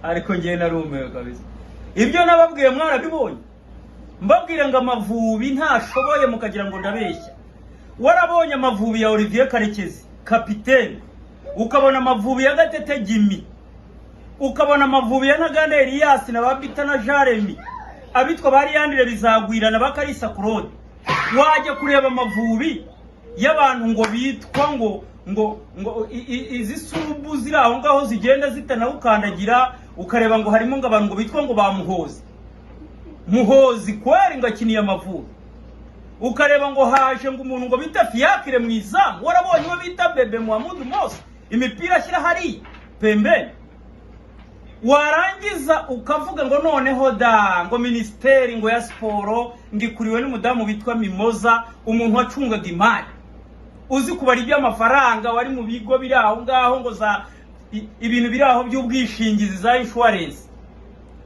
ariko ngiye narumewe kabisa. Ibyo nababwiye mwarabibonye, mbabwire ngo Amavubi ntashoboye mukagira ngo ndabeshya. Warabonye Amavubi ya Olivier Karekezi kapiteni, ukabona Amavubi ya Gatete Jimmy, ukabona Amavubi ya Ntaganda Elias na Babita na Jaremy, abitwa bari yandire bizagwira na Bakarisa Claude. Wajya kureba Amavubi y'abantu ngo bitwa ngo izi subu ziri aho ngaho zigenda zitana ukandagira, ukareba ngo harimo ngo abantu ngo bitwa ngo bamuhoze muhozi kweri ngo akiniye Amavubi. Ukareba ngo haje ngo umuntu ngo bita Fiakire mu izamu, warabonye we bita Bebe Muhammad Mose imipira ashyira hari pembeni. Warangiza ukavuga ngo noneho da ngo ministeri ngo ya siporo ngikuriwe n'umudamu bitwa Mimoza, umuntu wacungaga imari uzi kubara iby'amafaranga, wari mu bigo biri aho ngaho ngo za ibintu biri aho by'ubwishingizi za insurance.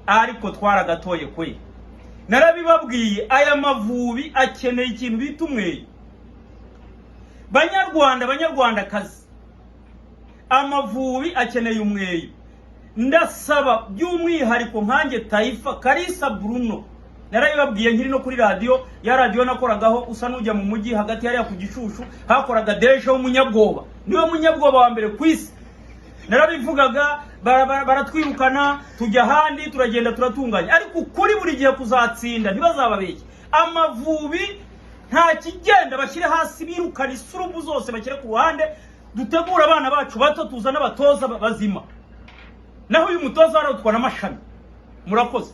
Ariko twaragatoye kwe, narabibabwiye aya Mavubi akeneye ikintu bita umweyo. Banyarwandakazi, Amavubi akeneye umweyo. Ndasaba by'umwihariko nkanjye Taifa Kalisa Bruno, narabibabwiye nkiri no kuri radio, ya radio nakoragaho usa n'ujya mu mujyi hagati yari ku Gishushu, hakoraga Deje w'umunyabwoba, niwe munyabwoba wa mbere kwisi. Narabivugaga baratwirukana tujya handi turagenda turatunganya, ariko kuri buri gihe kuzatsinda ntibazababeshye. Amavubi nta kigenda bashyire hasi birukana isurubu zose bakire ku ruhande, dutegura abana bacu bato tuzana abatoza bazima. Naho uyu mutoza aratwara amashami. Murakoze.